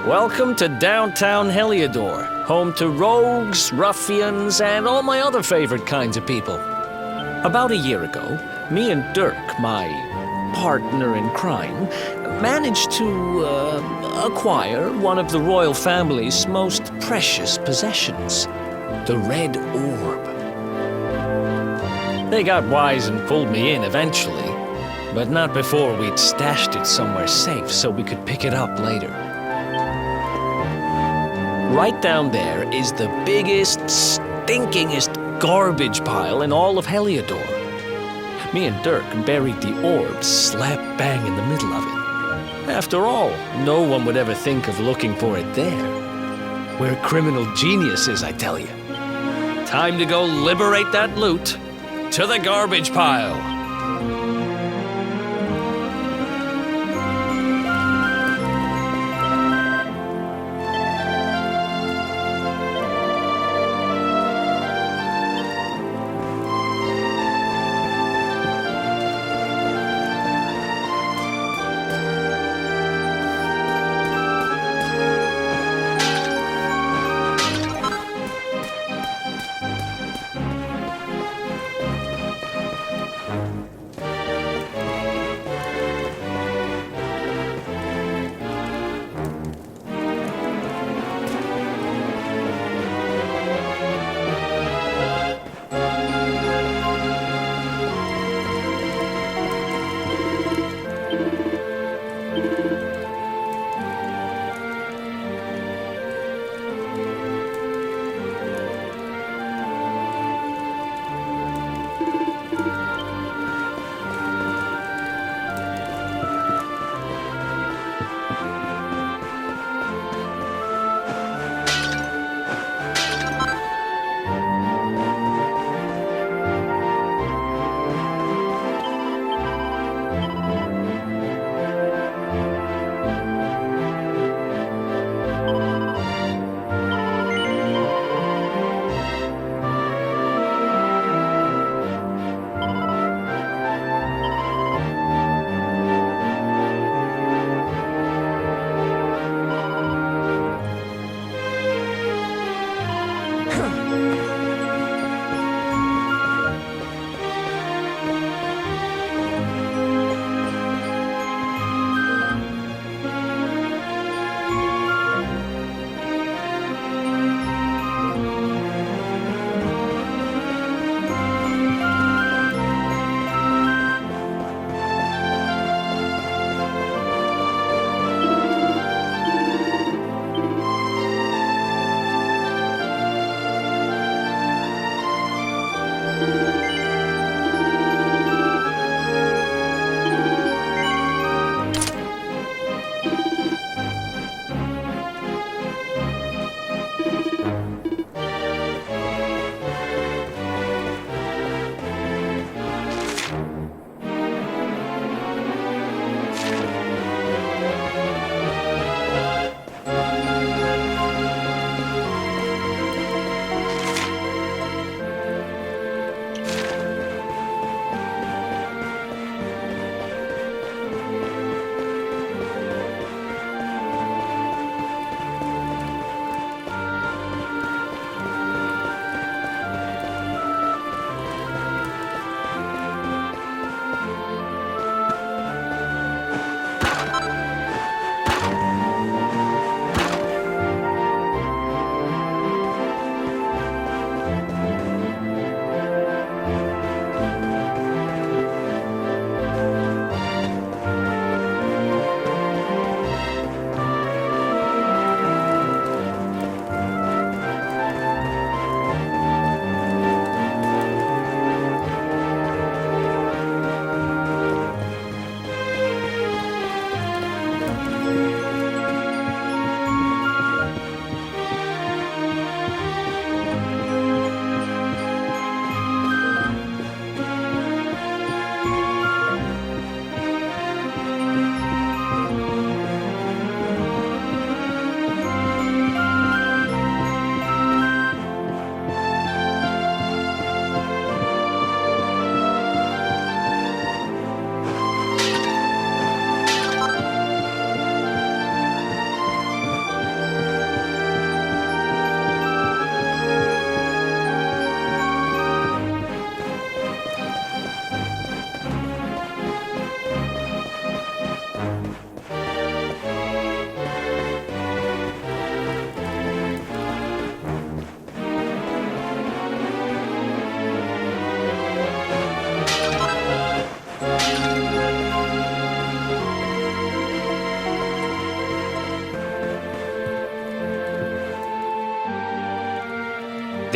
Welcome to downtown Heliodor, home to rogues, ruffians, and all my other favorite kinds of people. About a year ago, me and Dirk, my partner in crime, managed to acquire one of the royal family's most precious possessions, the Red Orb. They got wise and pulled me in eventually, but not before we'd stashed it somewhere safe so we could pick it up later. Right down there is the biggest, stinkingest garbage pile in all of Heliodor. Me and Dirk buried the orb slap bang in the middle of it. After all, no one would ever think of looking for it there. We're criminal geniuses, I tell you. Time to go liberate that loot. To the garbage pile!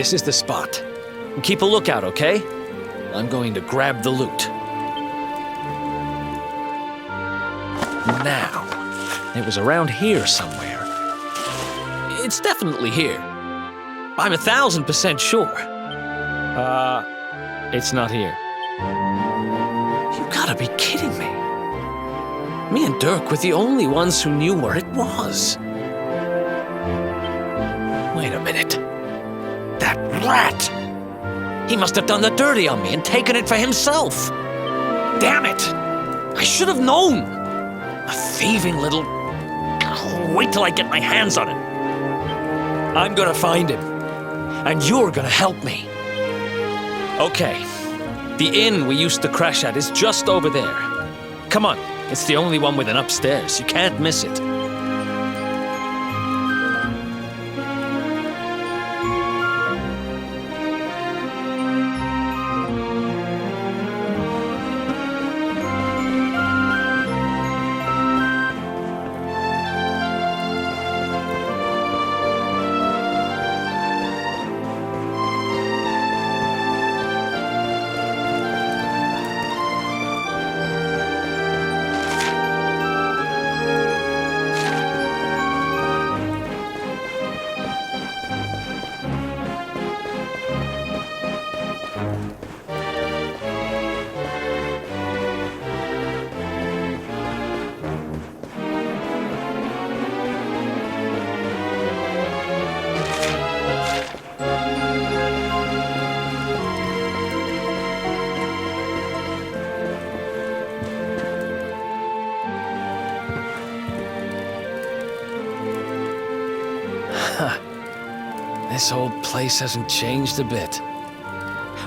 This is the spot. Keep a lookout, okay? I'm going to grab the loot. Now, it was around here somewhere. It's definitely here. I'm 1,000% sure. It's not here. You gotta be kidding me. Me and Dirk were the only ones who knew where it was. Wait a minute. That rat! He must have done the dirty on me and taken it for himself. Damn it! I should have known! A thieving little... Wait till I get my hands on him. I'm gonna find him. And you're gonna help me. Okay. The inn we used to crash at is just over there. Come on. It's the only one with an upstairs. You can't miss it. This whole place hasn't changed a bit.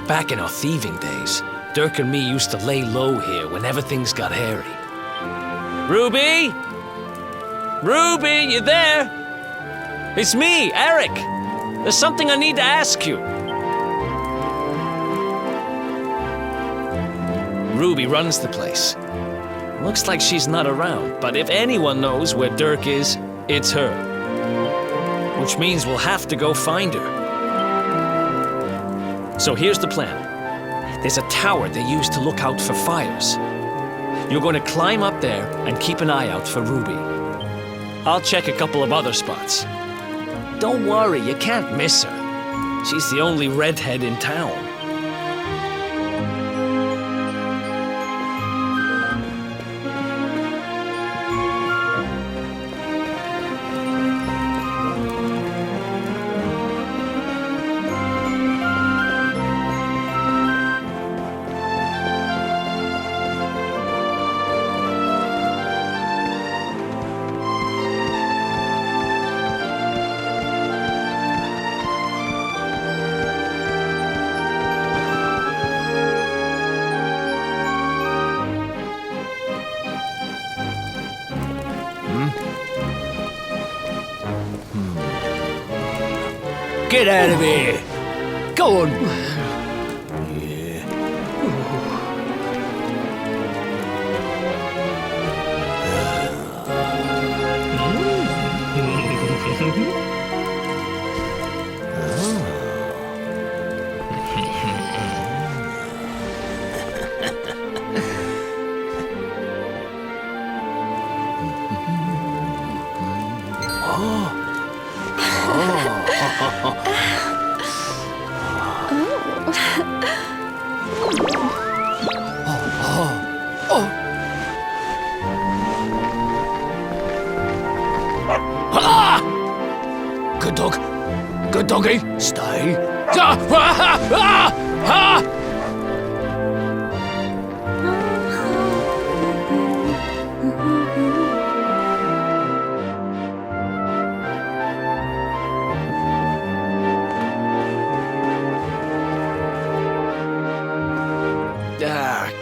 Back in our thieving days, Dirk and me used to lay low here whenever things got hairy. Ruby? Ruby, you there? It's me, Eric. There's something I need to ask you. Ruby runs the place. Looks like she's not around, but if anyone knows where Dirk is, it's her. Which means we'll have to go find her. So here's the plan. There's a tower they use to look out for fires. You're going to climb up there and keep an eye out for Ruby. I'll check a couple of other spots. Don't worry, you can't miss her. She's the only redhead in town. Get out of here! Go on! Good dog. Good doggy. Stay.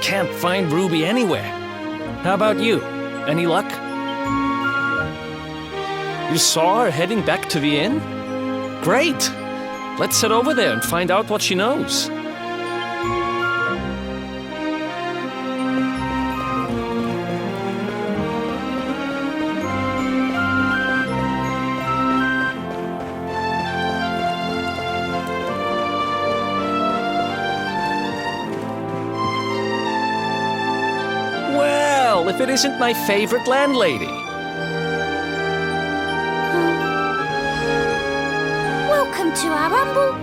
Can't find Ruby anywhere. How about you? Any luck? You saw her heading back to the inn? Great! Let's head over there and find out what she knows. if it isn't my favorite landlady. Welcome to our humble...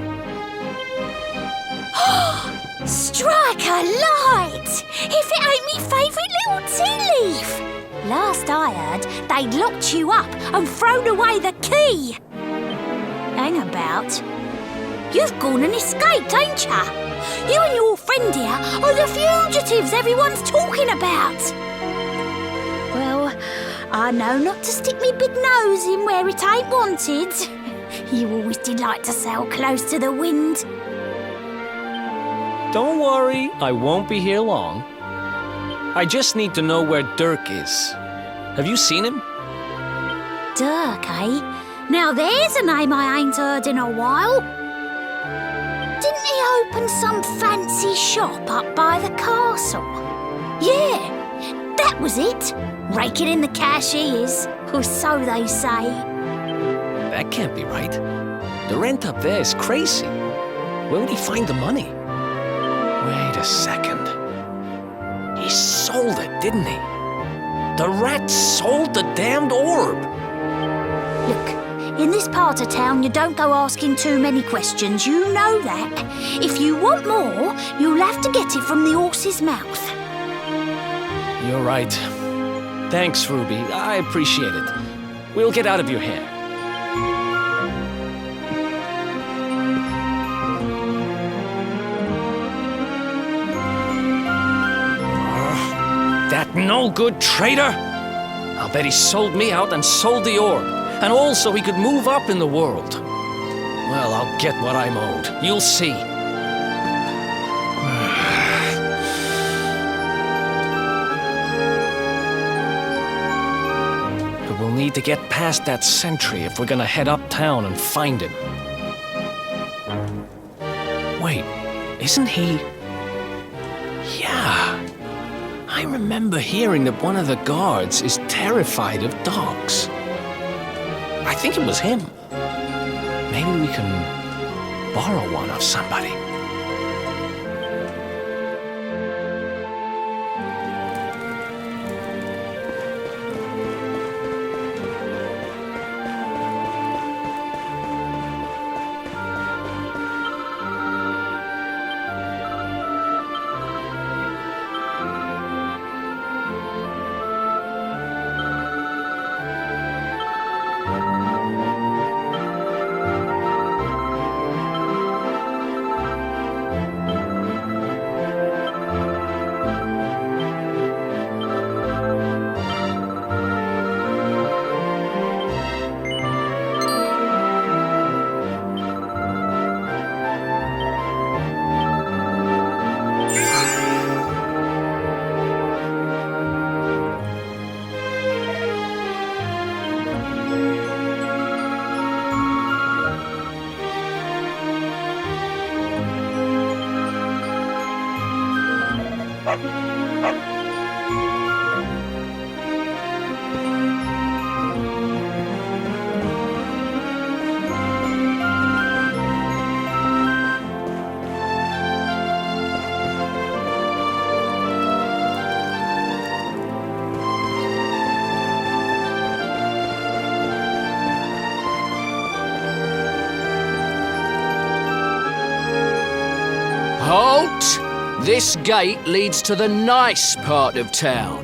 Strike a light! If it ain't me favourite little tea leaf! Last I heard, they'd locked you up and thrown away the key. Hang about. You've gone and escaped, ain't ya? You and your friend here are the fugitives everyone's talking about. Well, I know not to stick me big nose in where it ain't wanted. You always did like to sail close to the wind. Don't worry, I won't be here long. I just need to know where Dirk is. Have you seen him? Dirk, eh? Now there's a name I ain't heard in a while. Didn't he open some fancy shop up by the castle? Yeah, that was it. Raking in the cash he is, or so they say. That can't be right. The rent up there is crazy. Where would he find the money? Wait a second. He sold it, didn't he? The rat sold the damned orb. Look, in this part of town, you don't go asking too many questions. You know that. If you want more, you'll have to get it from the horse's mouth. You're right. Thanks, Ruby. I appreciate it. We'll get out of your hair. That no-good traitor! I'll bet he sold me out and sold the orb, and also he could move up in the world. Well, I'll get what I'm owed. You'll see. But we'll need to get past that sentry if we're gonna head uptown and find him. Wait, isn't he... Yeah. I remember hearing that one of the guards is terrified of dogs. I think it was him. Maybe we can borrow one of somebody. Halt! This gate leads to the nice part of town.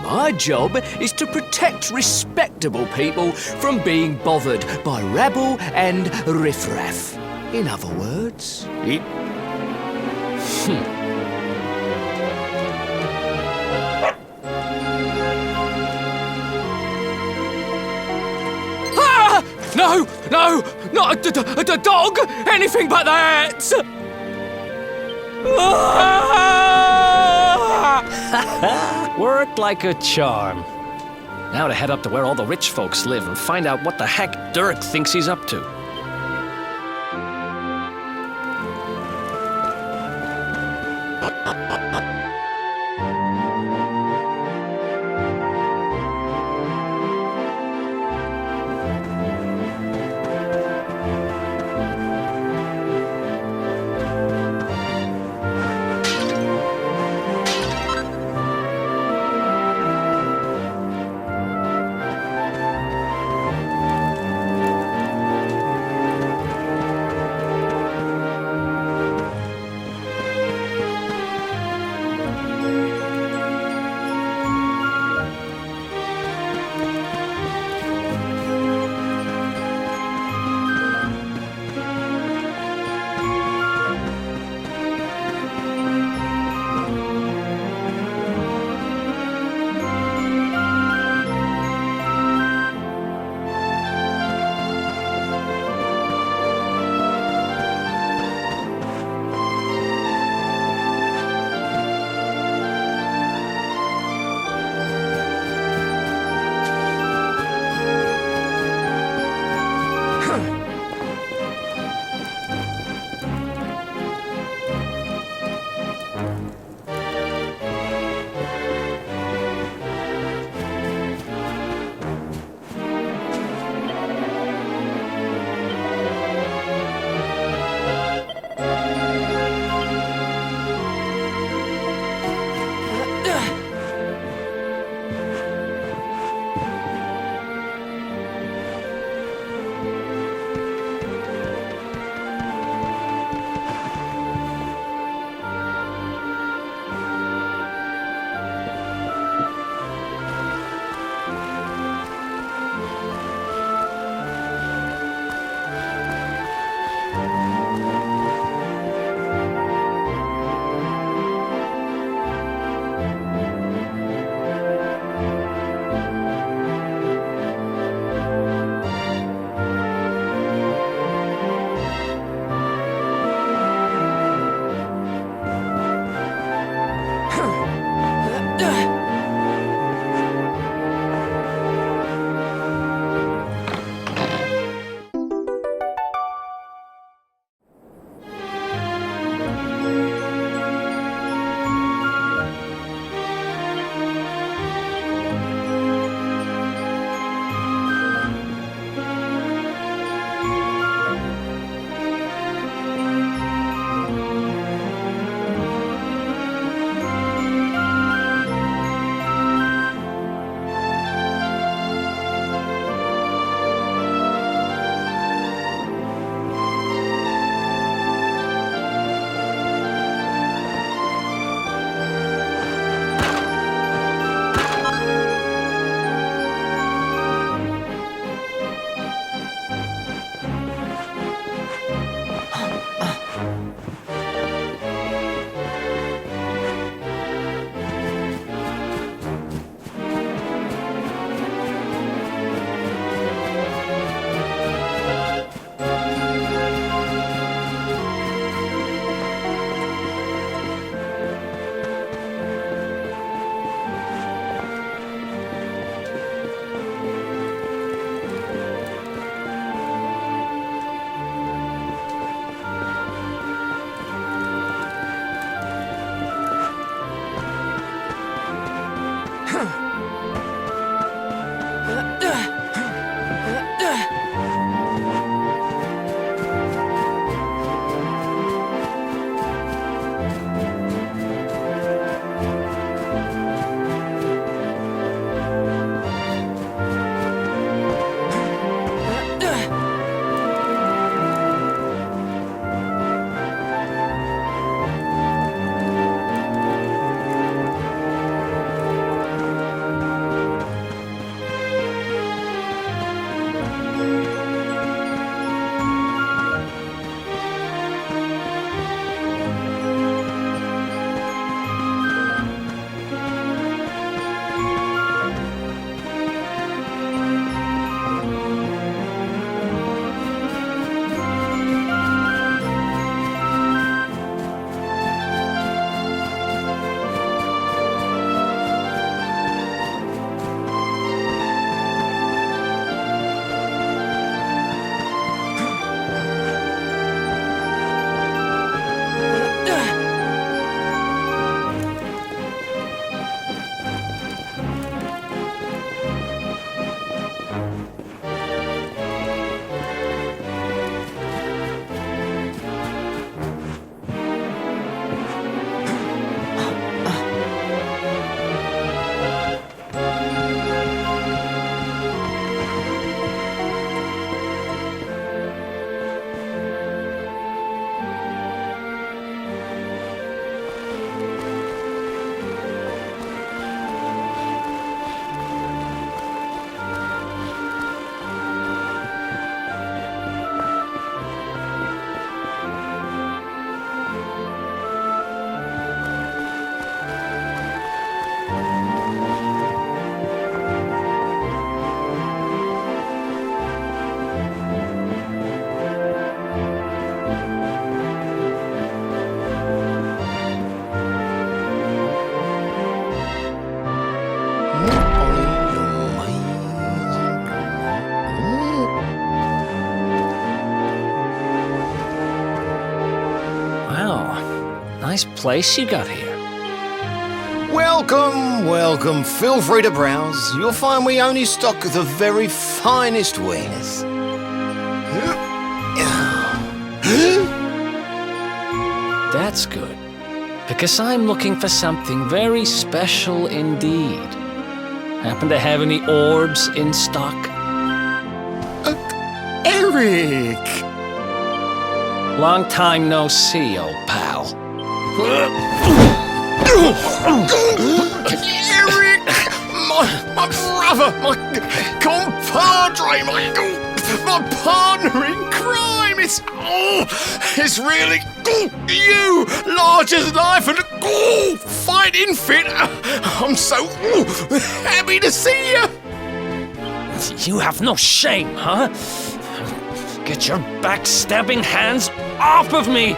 My job is to protect respectable people from being bothered by rabble and riffraff. In other words, it... Ah! No! No! Not a dog! Anything but that! Worked like a charm. Now to head up to where all the rich folks live and find out what the heck Dirk thinks he's up to. nice place you got here. Welcome, welcome. Feel free to browse. You'll find we only stock the very finest wares. That's good, because I'm looking for something very special indeed. Happen to have any orbs in stock? Eric! Long time no see, old pal. Eric! My brother, my compadre, my partner in crime! It's really you, large as life and fighting fit. I'm so happy to see you. You have no shame, huh? Get your backstabbing hands off of me!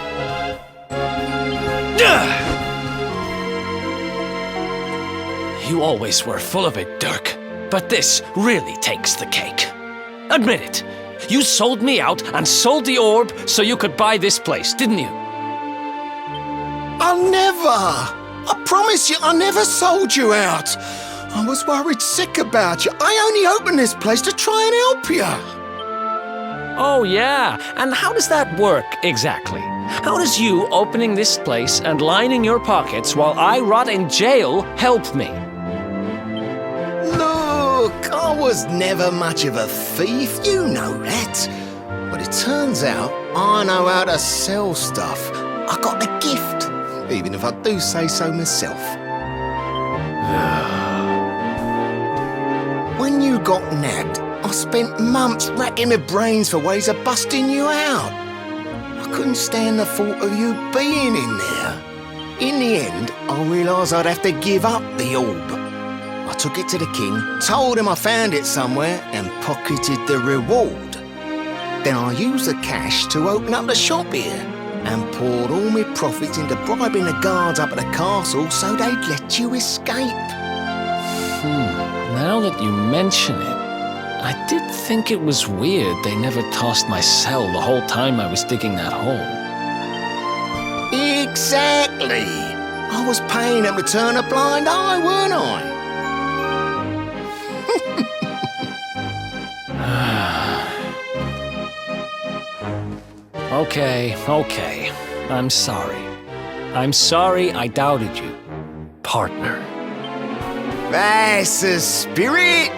You always were full of it, Dirk. But this really takes the cake. Admit it. You sold me out and sold the orb so you could buy this place, didn't you? I'll never! I promise you, I never sold you out. I was worried sick about you. I only opened this place to try and help you. Oh, yeah. And how does that work, exactly? How does you opening this place and lining your pockets while I rot in jail help me? Look, I was never much of a thief, you know that. But it turns out I know how to sell stuff. I got the gift, even if I do say so myself. When you got nabbed, I spent months racking my brains for ways of busting you out. I couldn't stand the thought of you being in there. In the end, I realised I'd have to give up the orb. I took it to the king, told him I found it somewhere, and pocketed the reward. Then I used the cash to open up the shop here, and poured all my profits into bribing the guards up at the castle so they'd let you escape. Now that you mention it, I did think it was weird they never tossed my cell the whole time I was digging that hole. Exactly! I was paying them to turn a blind eye, weren't I? Okay. I'm sorry. I'm sorry I doubted you, partner. That's the spirit!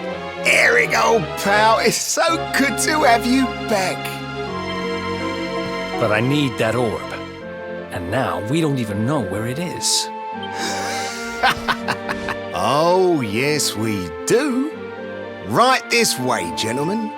Eric, old pal, it's so good to have you back. But I need that orb. And now we don't even know where it is. Oh, yes, we do. Right this way, gentlemen.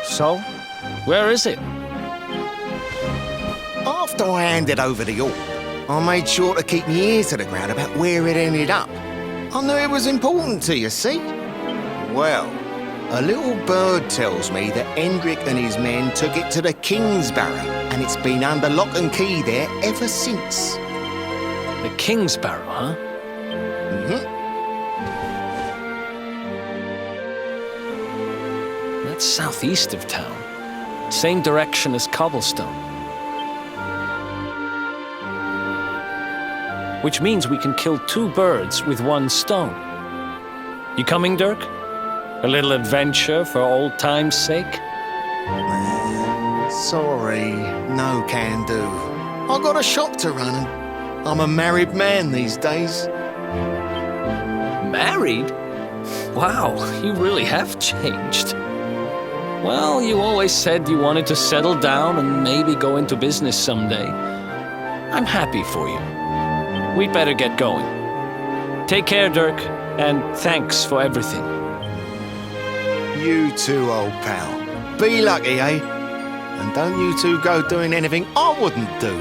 So, where is it? After I handed over the orb, I made sure to keep my ears to the ground about where it ended up. I knew it was important to you, see? Well, a little bird tells me that Hendrik and his men took it to the King's Barrow, and it's been under lock and key there ever since. The King's Barrow, huh? That's southeast of town. Same direction as Cobblestone. Which means we can kill 2 birds with 1 stone. You coming, Dirk? A little adventure for old time's sake? Sorry, no can do. I got a shop to run and I'm a married man these days. Married? Wow, you really have changed. Well, you always said you wanted to settle down and maybe go into business someday. I'm happy for you. We'd better get going. Take care, Dirk, and thanks for everything. You too, old pal. Be lucky, eh? And don't you two go doing anything I wouldn't do.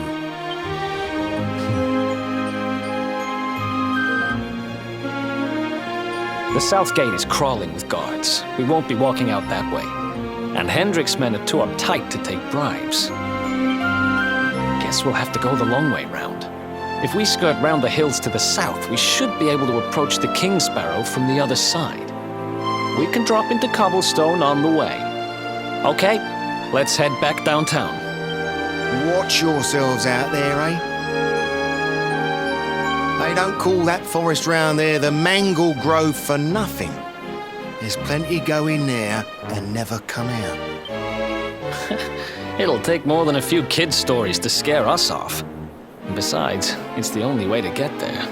The south gate is crawling with guards. We won't be walking out that way. And Hendrik's men are too uptight to take bribes. Guess we'll have to go the long way round. If we skirt round the hills to the south, we should be able to approach the King Sparrow from the other side. We can drop into Cobblestone on the way. Okay, let's head back downtown. Watch yourselves out there, eh? They don't call that forest round there the Mangle Grove for nothing. There's plenty go in there and never come out. It'll take more than a few kid stories to scare us off. And besides, it's the only way to get there.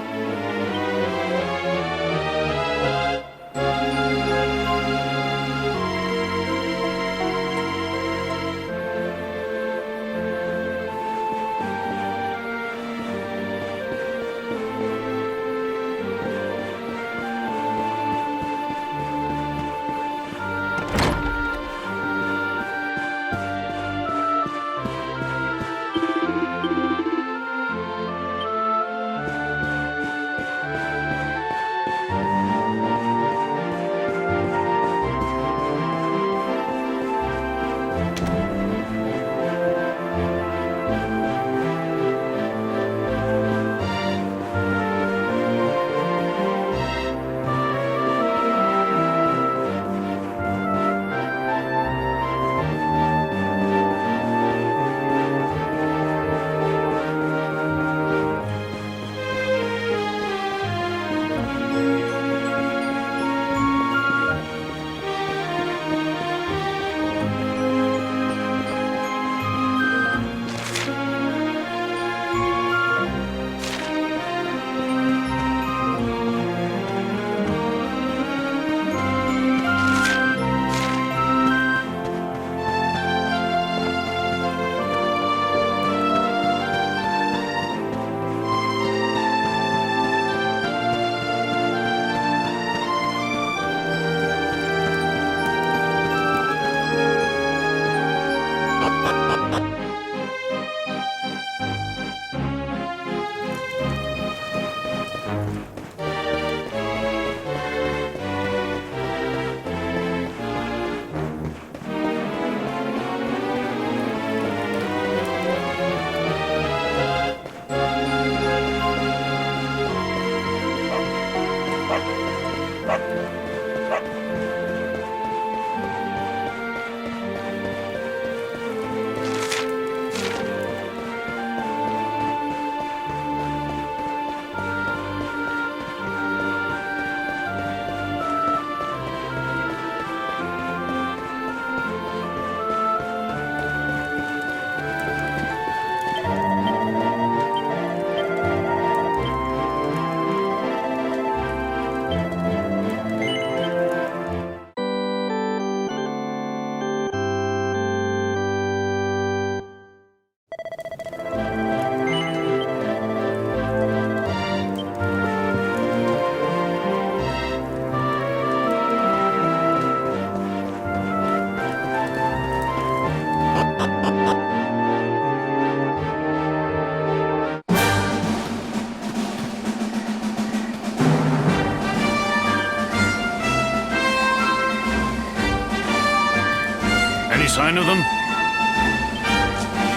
Sign of them?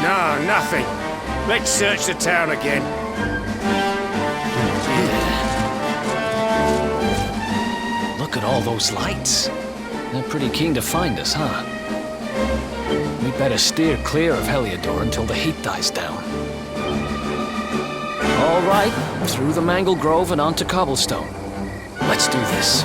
No, nothing. Let's search the town again. Look at all those lights. They're pretty keen to find us, huh? We better steer clear of Heliodor until the heat dies down. All right, through the Mangle Grove and onto Cobblestone. Let's do this.